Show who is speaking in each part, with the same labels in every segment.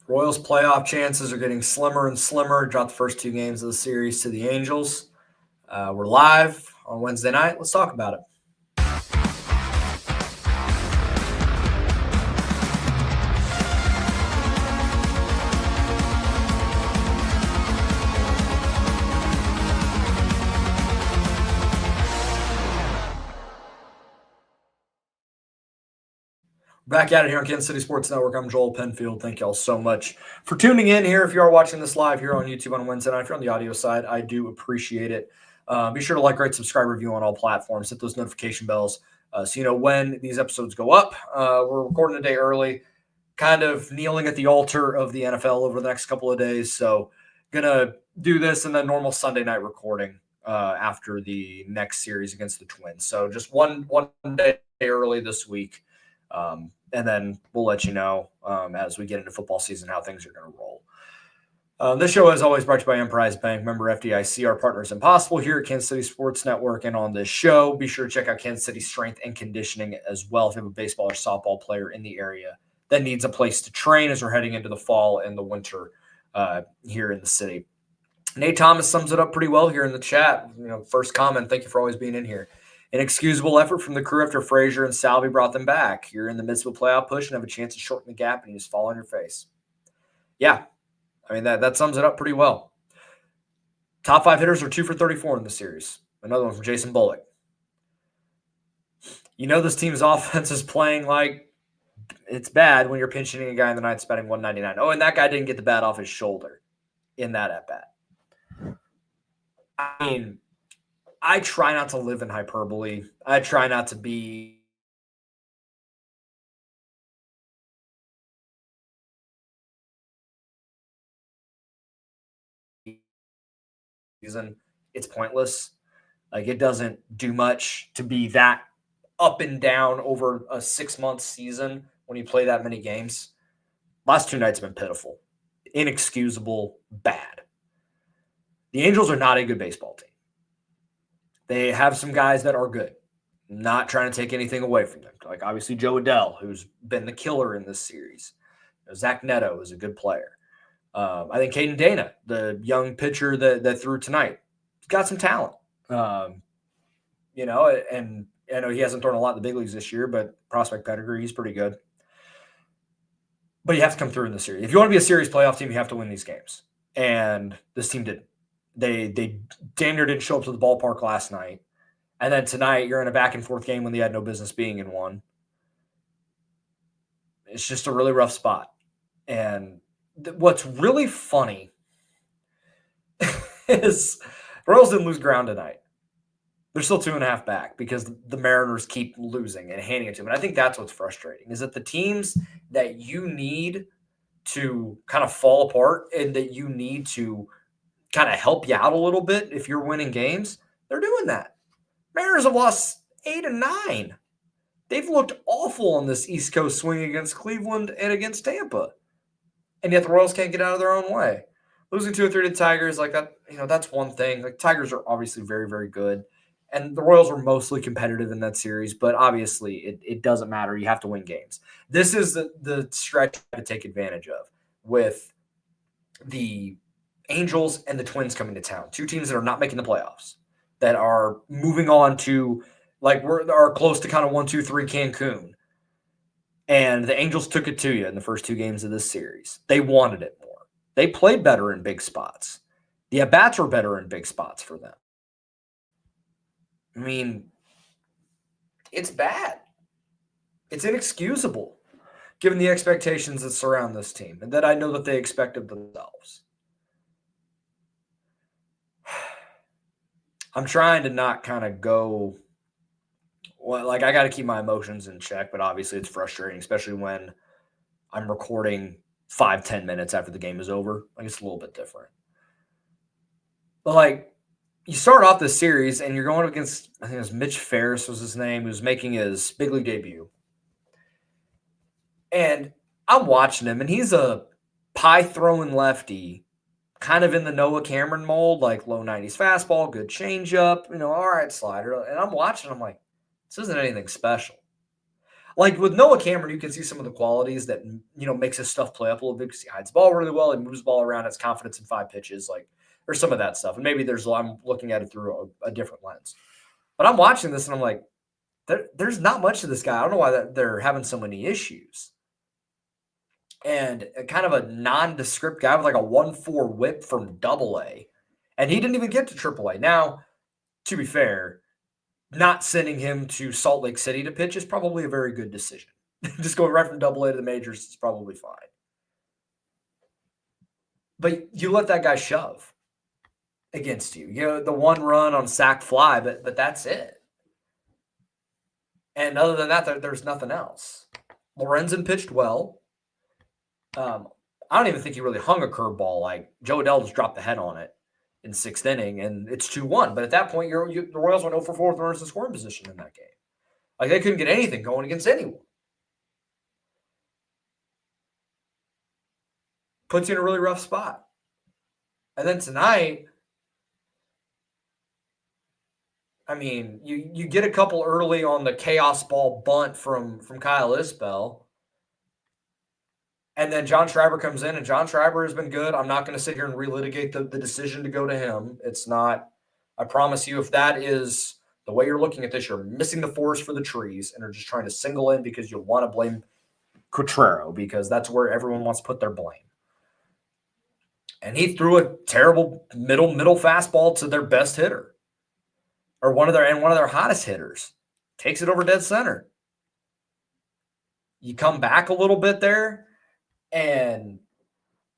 Speaker 1: Royals playoff chances are getting slimmer and slimmer. Dropped the first two games of the series to the Angels. We're live on Wednesday night. Let's talk about it. Back at it here on Kansas City Sports Network. I'm Joel Penfield. Thank y'all so much for tuning in here. If you are watching this live here on YouTube on Wednesday night, if you're on the audio side, I do appreciate it. Be sure to like, rate, subscribe, review on all platforms. Hit those notification bells so you know when these episodes go up. We're recording a day early, kind of kneeling at the altar of the NFL over the next couple of days. So gonna do this in the normal Sunday night recording after the next series against the Twins. So just one day early this week. And then we'll let you know as we get into football season how things are going to roll. This show is always brought to you by Emprise Bank, member FDIC. Our partners Impossible here at Kansas City Sports Network. And on this show, be sure to check out Kansas City Strength and Conditioning as well if you have a baseball or softball player in the area that needs a place to train as we're heading into the fall and the winter here in the city. Nate Thomas sums it up pretty well here in the chat. First comment, thank you for always being in here. Inexcusable effort from the crew after Frazier and Salvi brought them back. You're in the midst of a playoff push and have a chance to shorten the gap, and you just fall on your face. Yeah, I mean, that sums it up pretty well. Top 5 hitters are 2 for 34 in the series. Another one from Jason Bullock. This team's offense is playing like it's bad when you're pinch hitting a guy in the ninth batting 199. Oh, and that guy didn't get the bat off his shoulder in that at-bat. I mean, I try not to live in hyperbole. I try not to be it's pointless. Like, it doesn't do much to be that up and down over a 6-month season when you play that many games. Last 2 nights have been pitiful, inexcusable, bad. The Angels are not a good baseball team. They have some guys that are good. Not trying to take anything away from them. Like, obviously, Joe Adell, who's been the killer in this series. Zach Neto is a good player. I think Caden Dana, the young pitcher that threw tonight, he's got some talent. And I know he hasn't thrown a lot in the big leagues this year, but prospect pedigree, he's pretty good. But you have to come through in the series. If you want to be a series playoff team, you have to win these games. And this team didn't. They damn near didn't show up to the ballpark last night. And then tonight, you're in a back-and-forth game when they had no business being in one. It's just a really rough spot. And what's really funny is the Royals didn't lose ground tonight. They're still 2.5 back because the Mariners keep losing and handing it to them. And I think that's what's frustrating, is that the teams that you need to kind of fall apart and that you need to kind of help you out a little bit if you're winning games, they're doing that. Mariners have lost 8 and 9. They've looked awful on this East Coast swing against Cleveland and against Tampa. And yet the Royals can't get out of their own way. Losing 2 or 3 to the Tigers, like that, that's one thing. Like, Tigers are obviously very, very good. And the Royals were mostly competitive in that series, but obviously it doesn't matter. You have to win games. This is the stretch to take advantage of with the Angels and the Twins coming to town. 2 teams that are not making the playoffs, that are moving on to, like, are close to kind of 1, 2, 3 Cancun. And the Angels took it to you in the first 2 games of this series. They wanted it more. They played better in big spots. The at-bats were better in big spots for them. I mean, it's bad. It's inexcusable, given the expectations that surround this team and that I know that they expect of themselves. I'm trying to not kind of go, well, like, I got to keep my emotions in check, but obviously it's frustrating, especially when I'm recording 5-10 minutes after the game is over. Like, it's a little bit different. But, like, you start off this series and you're going against, I think it was Mitch Ferris was his name, who's making his big league debut. And I'm watching him, and he's a pie-throwing lefty, kind of in the Noah Cameron mold, like low 90s fastball, good changeup, all right, slider. And I'm watching, I'm like, this isn't anything special. Like with Noah Cameron, you can see some of the qualities that makes his stuff play up a little bit because he hides the ball really well, he moves the ball around, has confidence in 5 pitches, like there's some of that stuff. And maybe I'm looking at it through a different lens. But I'm watching this and I'm like, there's not much of this guy. I don't know why they're having so many issues. And kind of a nondescript guy with like a 1.4 whip from AA. And he didn't even get to AAA. Now, to be fair, not sending him to Salt Lake City to pitch is probably a very good decision. Just going right from AA to the majors is probably fine. But you let that guy shove against you. The one run on sac fly, but that's it. And other than that, there's nothing else. Lorenzen pitched well. I don't even think he really hung a curveball. Like Joe Adell just dropped the head on it in 6th inning, and it's 2-1. But at that point, the Royals went 0 for 4 with runners in scoring position in that game. Like they couldn't get anything going against anyone. Puts you in a really rough spot. And then tonight, I mean, you get a couple early on the chaos ball bunt from Kyle Isbell. And then John Schreiber comes in, and John Schreiber has been good. I'm not going to sit here and relitigate the decision to go to him. It's not. I promise you, if that is the way you're looking at this, you're missing the forest for the trees and are just trying to single in because you want to blame Cotrero because that's where everyone wants to put their blame. And he threw a terrible middle fastball to their best hitter, or one of their hottest hitters. Takes it over dead center. You come back a little bit there. And,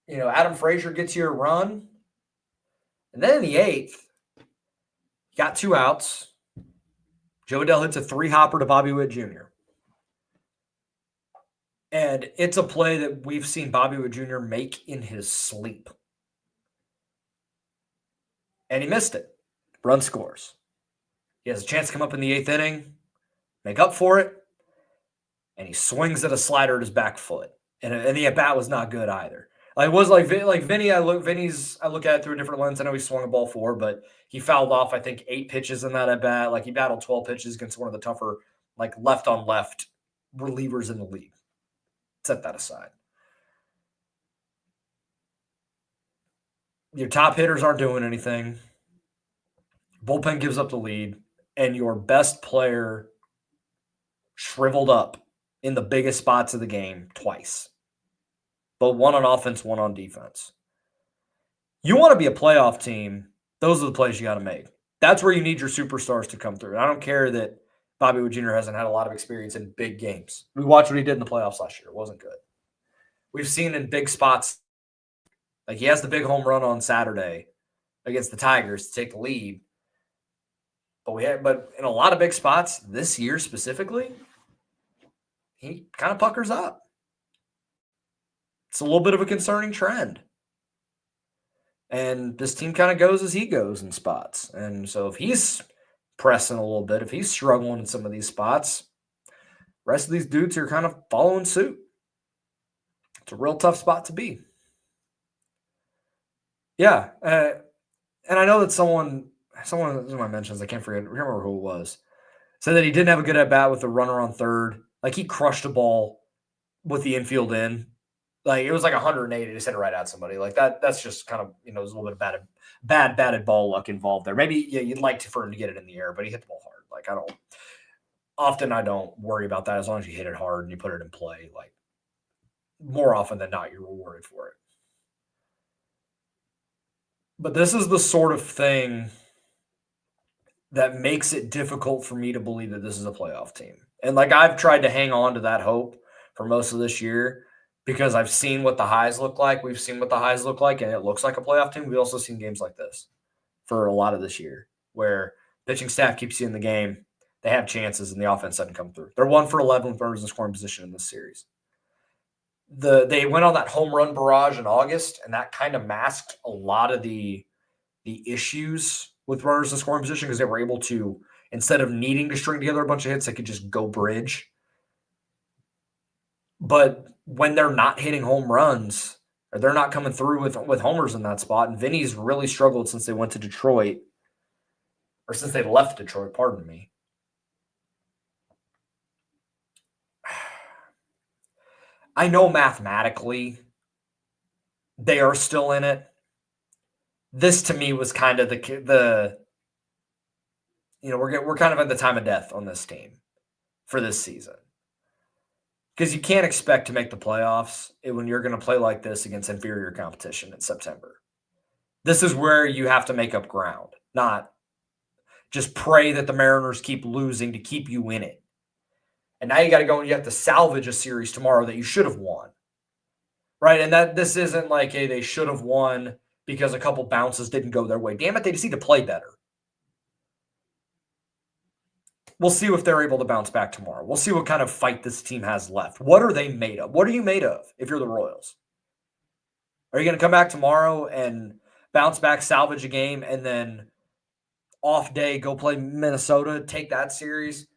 Speaker 1: Adam Frazier gets you a run. And then in the 8th, you got 2 outs. Joe Adell hits a 3-hopper to Bobby Witt Jr. And it's a play that we've seen Bobby Witt Jr. make in his sleep. And he missed it. Run scores. He has a chance to come up in the 8th inning, make up for it, and he swings at a slider at his back foot. And the at-bat was not good either. It was like Vinny, I look at it through a different lens. I know he swung a ball 4, but he fouled off, I think, 8 pitches in that at-bat. Like, he battled 12 pitches against one of the tougher, like, left-on-left relievers in the league. Set that aside. Your top hitters aren't doing anything. Bullpen gives up the lead, and your best player shriveled up in the biggest spots of the game twice. But one on offense, one on defense. You want to be a playoff team, those are the plays you got to make. That's where you need your superstars to come through. I don't care that Bobby Witt Jr. hasn't had a lot of experience in big games. We watched what he did in the playoffs last year. It wasn't good. We've seen in big spots, like he has the big home run on Saturday against the Tigers to take the lead. But in a lot of big spots this year specifically, he kind of puckers up. It's a little bit of a concerning trend. And this team kind of goes as he goes in spots. And so if he's pressing a little bit, if he's struggling in some of these spots, the rest of these dudes are kind of following suit. It's a real tough spot to be. Yeah. And I know that someone in my mentions, I can't remember who it was, said that he didn't have a good at-bat with the runner on third. Like, he crushed a ball with the infield in. Like, it was like 180 to send it right at somebody. Like, that's just kind of, there's a little bit of batted ball luck involved there. Maybe you'd like for him to get it in the air, but he hit the ball hard. Like, I don't worry about that as long as you hit it hard and you put it in play. Like, more often than not, you're rewarded for it. But this is the sort of thing that makes it difficult for me to believe that this is a playoff team. And, like, I've tried to hang on to that hope for most of this year because I've seen what the highs look like. We've seen what the highs look like, and it looks like a playoff team. We've also seen games like this for a lot of this year where pitching staff keeps you in the game. They have chances, and the offense doesn't come through. They're 1 for 11 with runners in scoring position in this series. They went on that home run barrage in August, and that kind of masked a lot of the issues with runners in scoring position because they were able to, instead of needing to string together a bunch of hits, they could just go bridge. But when they're not hitting home runs, or they're not coming through with homers in that spot, and Vinny's really struggled since they went to Detroit, or since they left Detroit, pardon me. I know mathematically they are still in it. This to me was kind of the we're kind of at the time of death on this team for this season. Because you can't expect to make the playoffs when you're going to play like this against inferior competition in September. This is where you have to make up ground, not just pray that the Mariners keep losing to keep you in it. And now you got to go and you have to salvage a series tomorrow that you should have won. Right? And that this isn't like, hey, they should have won because a couple bounces didn't go their way. Damn it, they just need to play better. We'll see if they're able to bounce back tomorrow. We'll see what kind of fight this team has left. What are they made of? What are you made of if you're the Royals? Are you going to come back tomorrow and bounce back, salvage a game, and then off day go play Minnesota, take that series,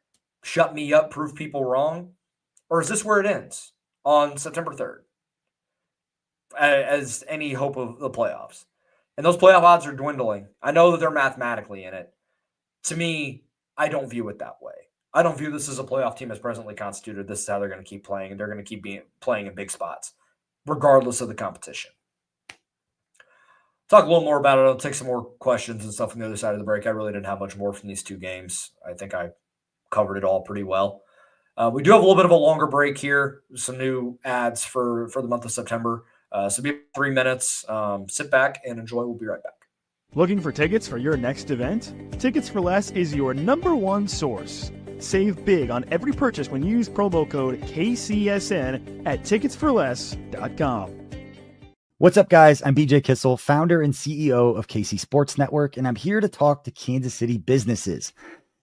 Speaker 1: shut me up, prove people wrong? Or is this where it ends on September 3rd as any hope of the playoffs? And those playoff odds are dwindling. I know that they're mathematically in it. To me, I don't view it that way. I don't view this as a playoff team as presently constituted. This is how they're going to keep playing, and they're going to keep playing in big spots, regardless of the competition. Talk a little more about it. I'll take some more questions and stuff from the other side of the break. I really didn't have much more from these two games. I think I covered it all pretty well. We do have a little bit of a longer break here. Some new ads for the month of September. So be 3 minutes. Sit back and enjoy. We'll be right back.
Speaker 2: Looking for tickets for your next event? Tickets for Less is your #1 source. Save big on every purchase when you use promo code KCSN at ticketsforless.com.
Speaker 3: What's up, guys? I'm BJ Kissel, founder and CEO of KC Sports Network, and I'm here to talk to Kansas City businesses.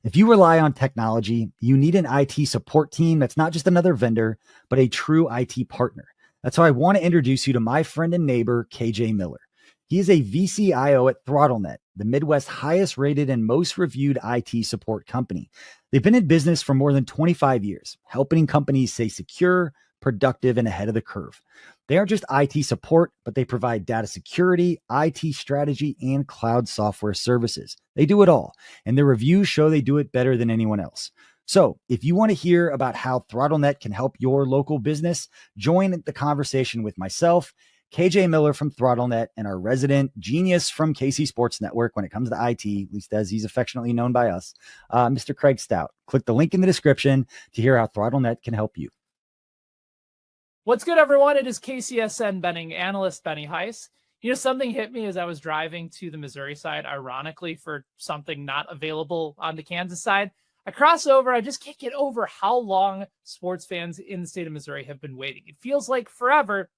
Speaker 3: If you rely on technology, you need an IT support team that's not just another vendor, but a true IT partner. That's how I want to introduce you to my friend and neighbor, KJ Miller. He is a VCIO at ThrottleNet, the Midwest's highest rated and most reviewed IT support company. They've been in business for more than 25 years, helping companies stay secure, productive, and ahead of the curve. They aren't just IT support, but they provide data security, IT strategy, and cloud software services. They do it all, and their reviews show they do it better than anyone else. So if you want to hear about how ThrottleNet can help your local business, join the conversation with myself, KJ Miller from ThrottleNet, and our resident genius from KC Sports Network when it comes to IT, at least as he's affectionately known by us, Mr. Craig Stout. Click the link in the description to hear how ThrottleNet can help you.
Speaker 4: What's good, everyone? It is KCSN betting analyst Benny Heiss. You know, something hit me as I was driving to the Missouri side, ironically, for something not available on the Kansas side. I cross over. I just can't get over how long sports fans in the state of Missouri have been waiting. It feels like forever.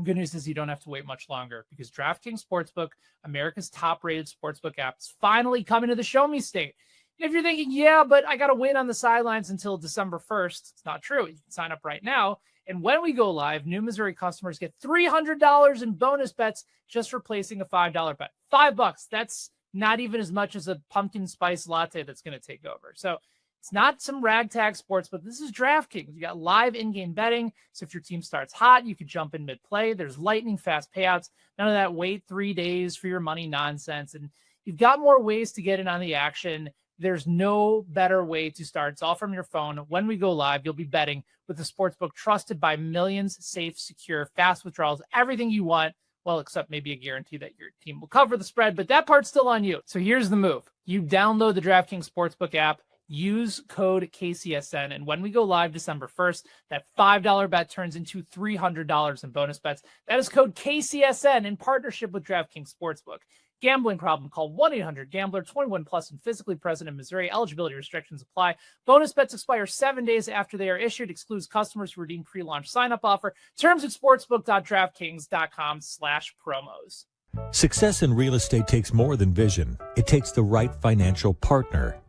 Speaker 4: Good news is you don't have to wait much longer because DraftKings Sportsbook, America's top-rated sportsbook app, is finally coming to the Show Me State. And if you're thinking, yeah, but I got to wait on the sidelines until December 1st, it's not true. You can sign up right now. And when we go live, new Missouri customers get $300 in bonus bets just for placing a $5 bet. $5. That's not even as much as a pumpkin spice latte that's going to take over. So it's not some ragtag sports, but this is DraftKings. You got live in-game betting. So if your team starts hot, you can jump in mid-play. There's lightning fast payouts. None of that wait 3 days for your money nonsense. And you've got more ways to get in on the action. There's no better way to start. It's all from your phone. When we go live, you'll be betting with a sportsbook trusted by millions, safe, secure, fast withdrawals, everything you want. Well, except maybe a guarantee that your team will cover the spread, but that part's still on you. So here's the move. You download the DraftKings Sportsbook app, use code KCSN, and when we go live December 1st, that $5 bet turns into $300 in bonus bets. That is code KCSN in partnership with DraftKings Sportsbook. Gambling problem? Call 1-800-GAMBLER. 21 plus and physically present in Missouri. Eligibility restrictions apply. Bonus bets expire 7 days after they are issued. Excludes customers who redeem pre-launch sign-up offer. Terms at sportsbook.draftkings.com/promos.
Speaker 5: Success in real estate takes more than vision. It takes the right financial partner.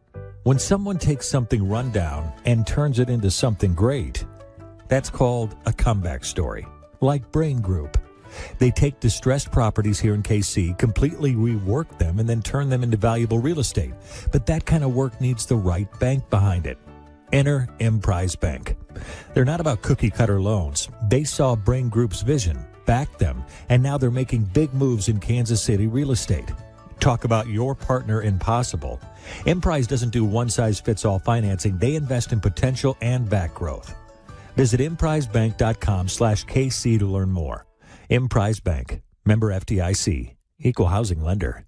Speaker 5: When someone takes something rundown and turns it into something great, that's called a comeback story, like Brain Group. They take distressed properties here in KC, completely rework them, and then turn them into valuable real estate. But that kind of work needs the right bank behind it. Enter Emprise Bank. They're not about cookie-cutter loans. They saw Brain Group's vision, backed them, and now they're making big moves in Kansas City real estate. Talk about your partner in possible. Emprise doesn't do one-size-fits-all financing. They invest in potential and back growth. Visit emprisebank.com/KC to learn more. Emprise Bank, member FDIC, equal housing lender.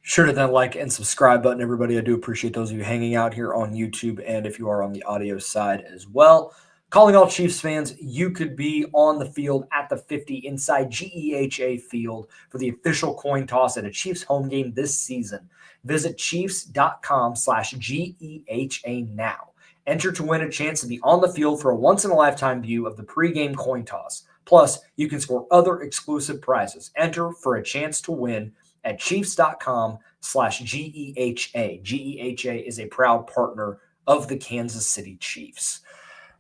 Speaker 1: Sure to that like and subscribe button, everybody. I do appreciate those of you hanging out here on YouTube, and if you are on the audio side as well. Calling all Chiefs fans, you could be on the field at the 50 inside GEHA Field for the official coin toss at a Chiefs home game this season. Visit chiefs.com/GEHA now. Enter to win a chance to be on the field for a once-in-a-lifetime view of the pregame coin toss. Plus, you can score other exclusive prizes. Enter for a chance to win at chiefs.com/GEHA. GEHA is a proud partner of the Kansas City Chiefs.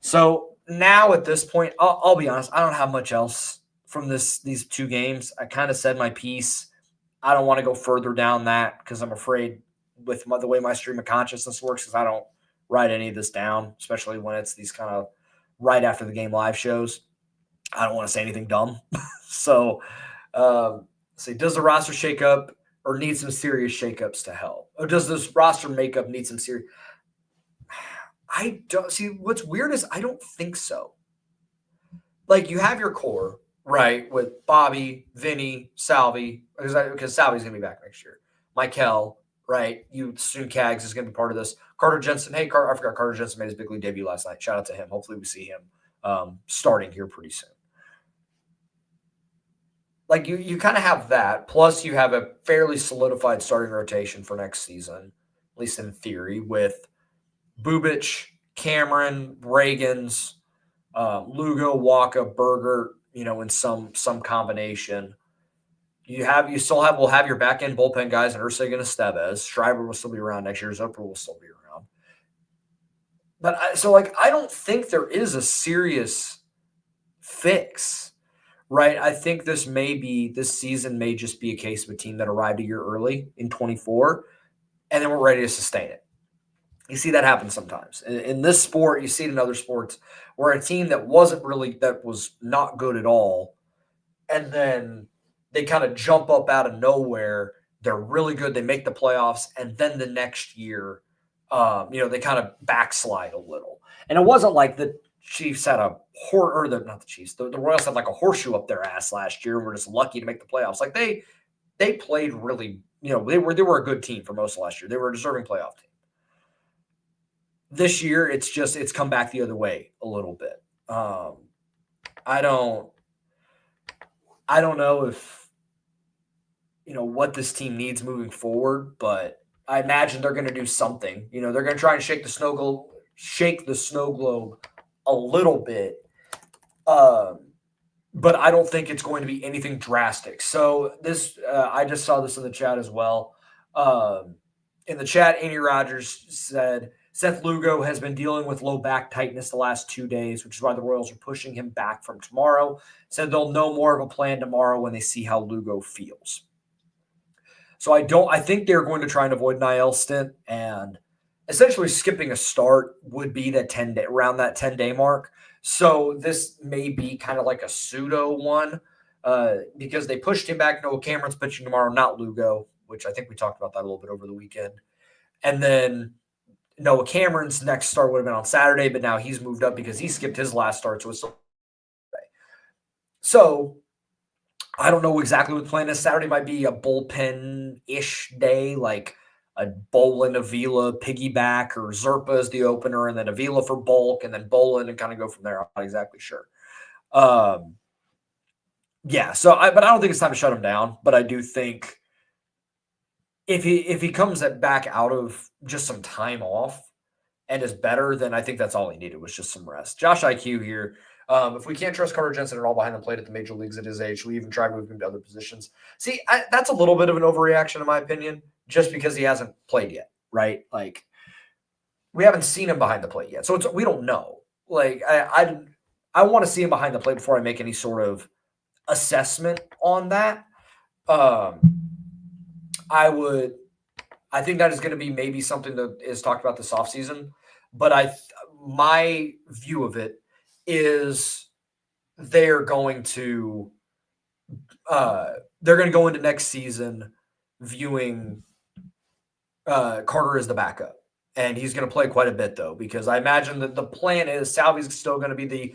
Speaker 1: So now at this point, I'll be honest, I don't have much else from these two games. I kind of said my piece. I don't want to go further down that because I'm afraid with the way my stream of consciousness works because I don't write any of this down, especially when it's these kind of right after the game live shows. I don't want to say anything dumb. So, does the roster shake up or need some serious shakeups to help? Or does this roster makeup need some serious? I don't see. What's weird is I don't think so. Like you have your core, right, with Bobby, Vinny, Salvi, because Salvi's going to be back next year. Michael, right? You assume Cags is going to be part of this. Carter Jensen. Hey, I forgot Carter Jensen made his big league debut last night. Shout out to him. Hopefully we see him starting here pretty soon. Like you kind of have that. Plus you have a fairly solidified starting rotation for next season, at least in theory, with Bubich, Cameron, Reagans, Lugo, Waka, Berger, in some combination. We'll have your back end bullpen guys and Ursig and Estevez. Schreiber will still be around next year. Zupper will still be around. But I don't think there is a serious fix, right? I think this season may just be a case of a team that arrived a year early in 24, and then we're ready to sustain it. You see that happen sometimes. In this sport, you see it in other sports where a team that was not good at all, and then they kind of jump up out of nowhere. They're really good. They make the playoffs, and then the next year, they kind of backslide a little. And it wasn't like the Chiefs had not the Chiefs. The Royals had like a horseshoe up their ass last year, and were just lucky to make the playoffs. Like they played really, they were a good team for most of last year. They were a deserving playoff team. This year, it's come back the other way a little bit. I don't know if, what this team needs moving forward, but I imagine they're going to do something. They're going to try and shake the snow globe a little bit. But I don't think it's going to be anything drastic. So this, I just saw this in the chat as well. In the chat, Andy Rogers said, Seth Lugo has been dealing with low back tightness the last 2 days, which is why the Royals are pushing him back from tomorrow. Said they'll know more of a plan tomorrow when they see how Lugo feels. So I think they're going to try and avoid an IL stint, and essentially skipping a start would be around that 10-day mark. So this may be kind of like a pseudo one because they pushed him back. Noah Cameron's pitching tomorrow, not Lugo, which I think we talked about that a little bit over the weekend. And then Noah Cameron's next start would have been on Saturday, but now he's moved up because he skipped his last start, so it's still Saturday. So I don't know exactly what the plan is. Saturday might be a bullpen-ish day, like a Bolin, Avila piggyback, or Zerpa as the opener, and then Avila for bulk, and then Bolin, and kind of go from there. I'm not exactly sure. But I don't think it's time to shut him down. But I do think if he comes back out of just some time off and is better, then I think that's all he needed was just some rest. Josh IQ here. If we can't trust Carter Jensen at all behind the plate at the major leagues at his age, we even try moving him to other positions. See, that's a little bit of an overreaction in my opinion, just because he hasn't played yet, right? Like, we haven't seen him behind the plate yet, so we don't know. Like, I want to see him behind the plate before I make any sort of assessment on that. I think that is going to be maybe something that is talked about this offseason, but my view of it is they're going to go into next season viewing Carter as the backup And he's going to play quite a bit, though, because I imagine that the plan is Salvi's still going to be the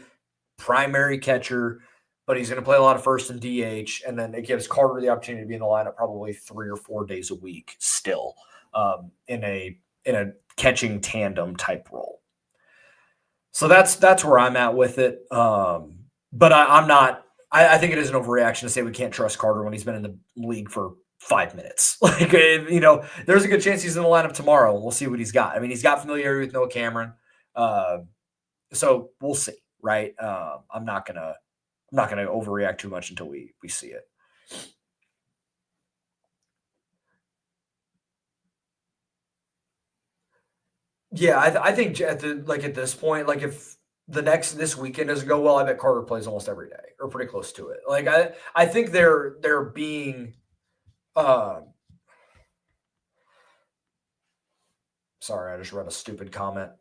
Speaker 1: primary catcher, but he's going to play a lot of first and DH, and then it gives Carter the opportunity to be in the lineup probably 3 or 4 days a week still, in a catching tandem type role. So that's where I'm at with it. But I'm not. I think it is an overreaction to say we can't trust Carter when he's been in the league for 5 minutes. Like, there's a good chance he's in the lineup tomorrow, and we'll see what he's got. I mean, he's got familiarity with Noah Cameron, so we'll see. Right? I'm not gonna overreact too much until we see it. Yeah, I think at this point, like if this weekend doesn't go well, I bet Carter plays almost every day or pretty close to it. Like I think they're being sorry, I just read a stupid comment.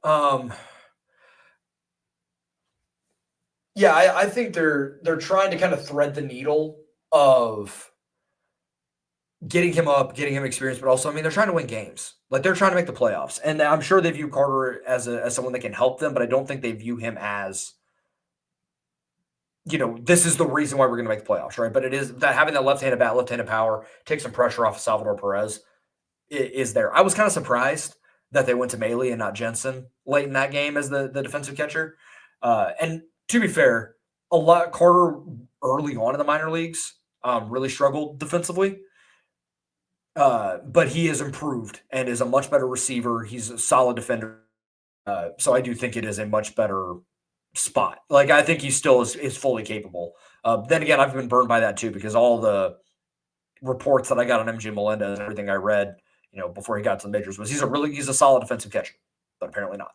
Speaker 1: Yeah, I think they're trying to kind of thread the needle of getting him up, getting him experience, but also, I mean, they're trying to win games. Like they're trying to make the playoffs, and I'm sure they view Carter as someone that can help them, but I don't think they view him as, this is the reason why we're going to make the playoffs, right? But it is that having that left-handed bat, left-handed power, take some pressure off of Salvador Perez is there. I was kind of surprised that they went to Maile and not Jensen late in that game as the defensive catcher. And to be fair, Carter early on in the minor leagues really struggled defensively. But he has improved and is a much better receiver. He's a solid defender. So I do think it is a much better spot. Like, I think he still is fully capable. Then again, I've been burned by that too, because all the reports that I got on MJ Melendez and everything I read, before he got to the majors was he's a solid defensive catcher, but apparently not.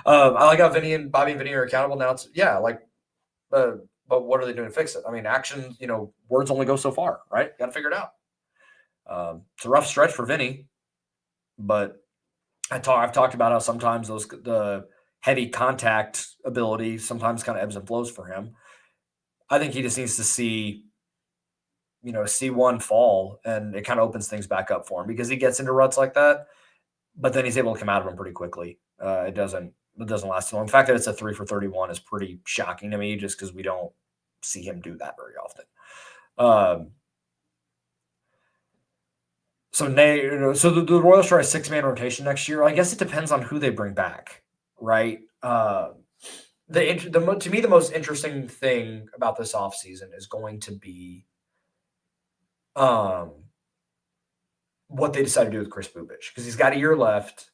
Speaker 1: I like how Bobby and Vinny are accountable now. But what are they doing to fix it? I mean, action, words only go so far, right? Got to figure it out. It's a rough stretch for Vinny, but I've talked about how sometimes the heavy contact ability sometimes kind of ebbs and flows for him. I think he just needs to see one fall, and it kind of opens things back up for him because he gets into ruts like that, but then he's able to come out of them pretty quickly. It doesn't last too long. The fact that it's a 3 for 31 is pretty shocking to me, just because we don't see him do that very often. So the Royals try a 6-man rotation next year. I guess it depends on who they bring back, right? To me, the most interesting thing about this offseason is going to be what they decide to do with Chris Bubich, because he's got a year left.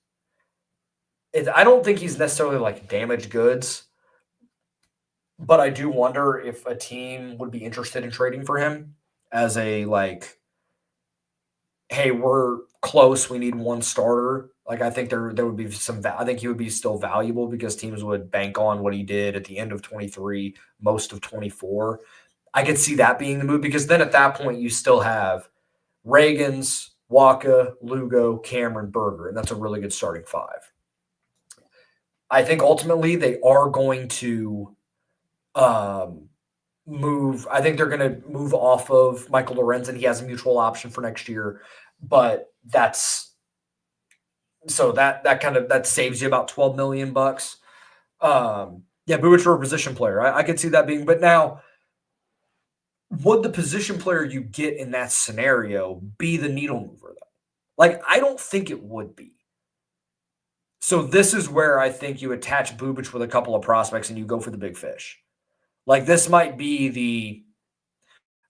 Speaker 1: I don't think he's necessarily like damaged goods, but I do wonder if a team would be interested in trading for him as a hey, we're close, we need one starter. Like, I think there would be I think he would be still valuable because teams would bank on what he did at the end of 23, most of 24. I could see that being the move, because then at that point you still have Reagans, Waka, Lugo, Cameron, Berger, and that's a really good starting 5. I think ultimately they are going to move. I think they're going to move off of Michael Lorenzen. He has a mutual option for next year, but that saves you about $12 million. Bubich for a position player. I could see that being, but now would the position player you get in that scenario be the needle mover though? Like, I don't think it would be. So this is where I think you attach Bubich with a couple of prospects and you go for the big fish. Like, this might be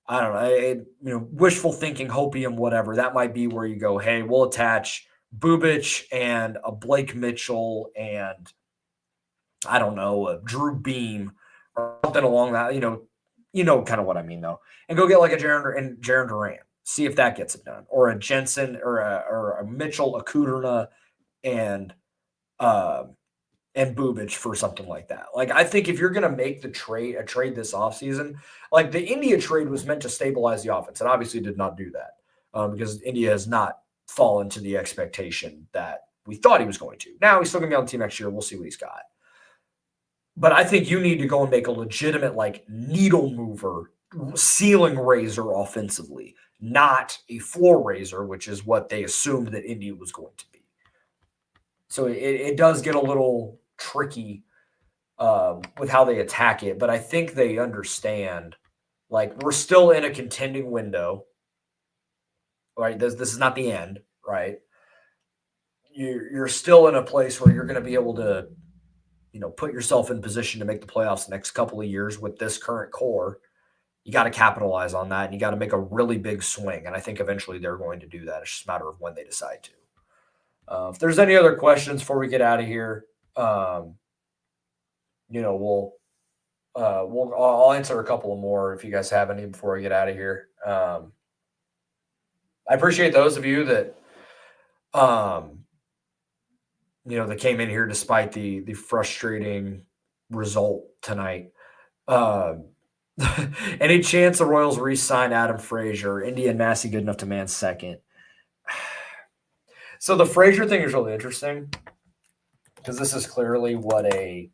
Speaker 1: I don't know, wishful thinking, hopium, whatever. That might be where you go, hey, we'll attach Bubich and a Blake Mitchell and I don't know, a Drew Beam or something along that, kind of what I mean though, and go get like a Jarren Duran, see if that gets it done, or a Jensen or a Mitchell, a Kudrna, and Bubich for something like that. Like, I think if you're going to make a trade this offseason, like the India trade was meant to stabilize the offense, and obviously did not do that because India has not fallen to the expectation that we thought he was going to. Now he's still going to be on the team next year. We'll see what he's got. But I think you need to go and make a legitimate needle mover, ceiling raiser offensively, not a floor raiser, which is what they assumed that India was going to be. So it does get a little tricky with how they attack it. But I think they understand, like, we're still in a contending window, right? This is not the end, right? You're still in a place where you're going to be able to, put yourself in position to make the playoffs the next couple of years with this current core. You got to capitalize on that, and you got to make a really big swing. And I think eventually they're going to do that. It's just a matter of when they decide to. If there's any other questions before we get out of here, I'll answer a couple of more if you guys have any before we get out of here. I appreciate those of you that, that came in here despite the frustrating result tonight. Any chance the Royals re-sign Adam Frazier? Indy and Massey good enough to man second? So the Frazier thing is really interesting because this is clearly what a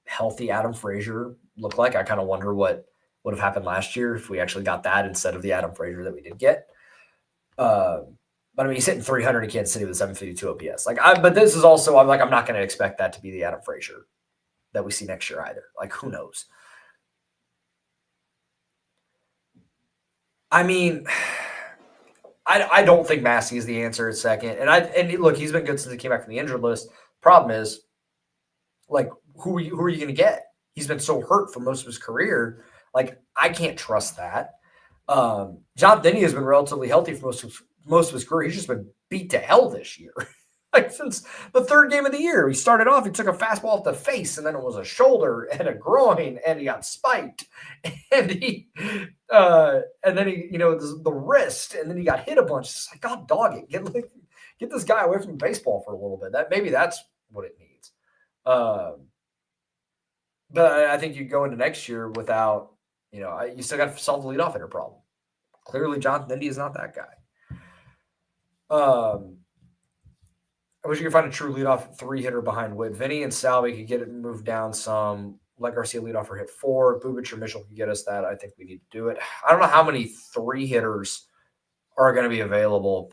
Speaker 1: healthy Adam Frazier looked like. I kind of wonder what would have happened last year if we actually got that instead of the Adam Frazier that we did get. But I mean, he's hitting 300 in Kansas City with 752 OPS. But this is also, I'm not going to expect that to be the Adam Frazier that we see next year either. Like, who knows? I mean, I don't think Massey is the answer at second. And look, he's been good since he came back from the injured list. Problem is, like, who are you going to get? He's been so hurt for most of his career. Like, I can't trust that. John Denny has been relatively healthy for most of his career. He's just been beat to hell this year. Like, since the third game of the year, he started off, he took a fastball off the face, and then it was a shoulder and a groin, and he got spiked, and then he, the wrist, and then he got hit a bunch. It's like, God, dog it, get this guy away from baseball for a little bit. Maybe that's what it needs. But I think you go into next year without, you still got to solve the leadoff hitter problem. Clearly, Jonathan Indy is not that guy. I wish you could find a true leadoff 3-hitter behind Witt. Vinny and Salvi could get it moved down some. Let Garcia leadoff hit 4. Bubich or Mitchell could get us that. I think we need to do it. I don't know how many 3-hitters are going to be available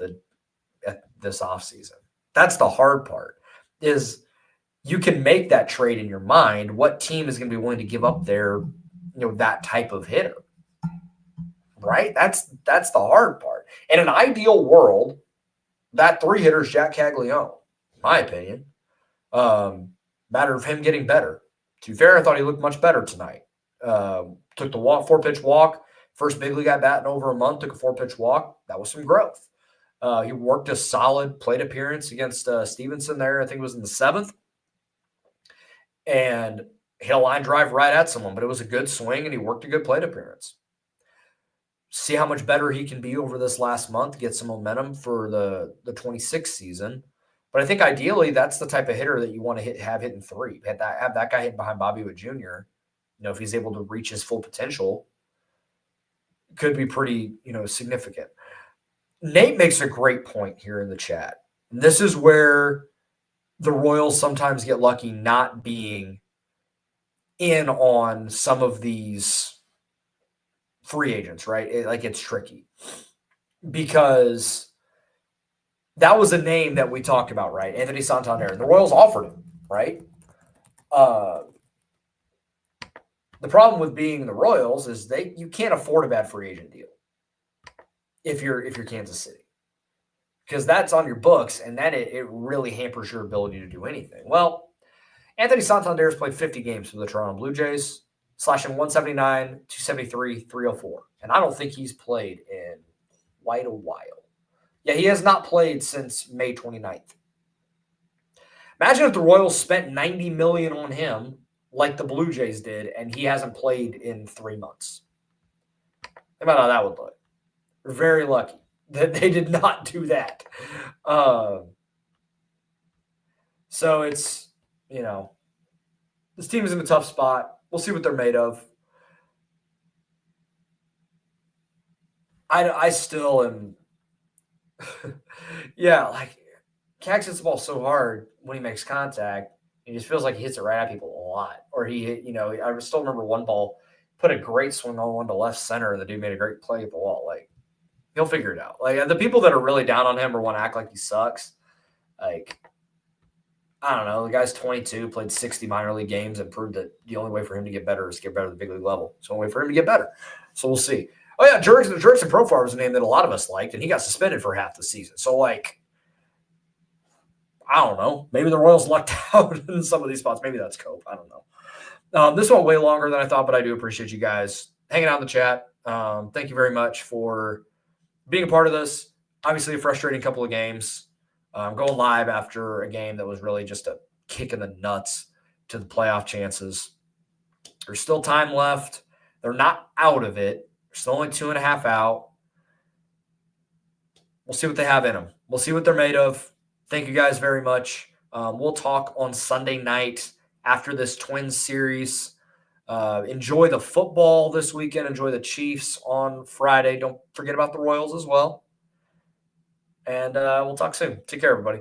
Speaker 1: at this offseason. That's the hard part, is you can make that trade in your mind. What team is going to be willing to give up that type of hitter? Right? That's the hard part. In an ideal world, that 3-hitter is Jack Caglione, in my opinion. Matter of him getting better. To be fair, I thought he looked much better tonight. Took the 4-pitch walk. First big league at bat in over a month. Took a 4-pitch walk. That was some growth. He worked a solid plate appearance against Stevenson there. I think it was in the 7th. And hit a line drive right at someone, but it was a good swing, and he worked a good plate appearance. See how much better he can be over this last month, get some momentum for the 26th season. But I think ideally that's the type of hitter that you want to have hitting 3. Have that guy hitting behind Bobby Witt Jr. If he's able to reach his full potential, could be pretty, significant. Nate makes a great point here in the chat. And this is where the Royals sometimes get lucky not being in on some of these free agents, right? It's tricky because that was a name that we talked about, right? Anthony Santander. The Royals offered him, right? The problem with being the Royals is you can't afford a bad free agent deal if you're Kansas City, because that's on your books, and then it really hampers your ability to do anything. Well, Anthony Santander has played 50 games for the Toronto Blue Jays, slashing 179, 273, 304. And I don't think he's played in quite a while. Yeah, he has not played since May 29th. Imagine if the Royals spent $90 million on him like the Blue Jays did, and he hasn't played in 3 months. Think about how that would look. We're very lucky that they did not do that. So it's, this team is in a tough spot. We'll see what they're made of. I still am. Yeah, like, Cax hits the ball so hard when he makes contact. It just feels like he hits it right at people a lot. Or he hit, I still remember one ball, put a great swing on one to left center, and the dude made a great play at the wall. Like, he'll figure it out. Like, the people that are really down on him or want to act like he sucks, like, I don't know. The guy's 22, played 60 minor league games, and proved that the only way for him to get better is to get better at the big league level. It's the only way for him to get better. So we'll see. Oh, yeah, Jurickson Profar was a name that a lot of us liked, and he got suspended for half the season. So, like, I don't know. Maybe the Royals lucked out in some of these spots. Maybe that's Cope. I don't know. This went way longer than I thought, but I do appreciate you guys hanging out in the chat. Thank you very much for being a part of this. Obviously, a frustrating couple of games. Going live after a game that was really just a kick in the nuts to the playoff chances. There's still time left. They're not out of it. They're still only 2.5 out. We'll see what they have in them. We'll see what they're made of. Thank you guys very much. We'll talk on Sunday night after this Twins series. Enjoy the football this weekend. Enjoy the Chiefs on Friday. Don't forget about the Royals as well. And we'll talk soon. Take care, everybody.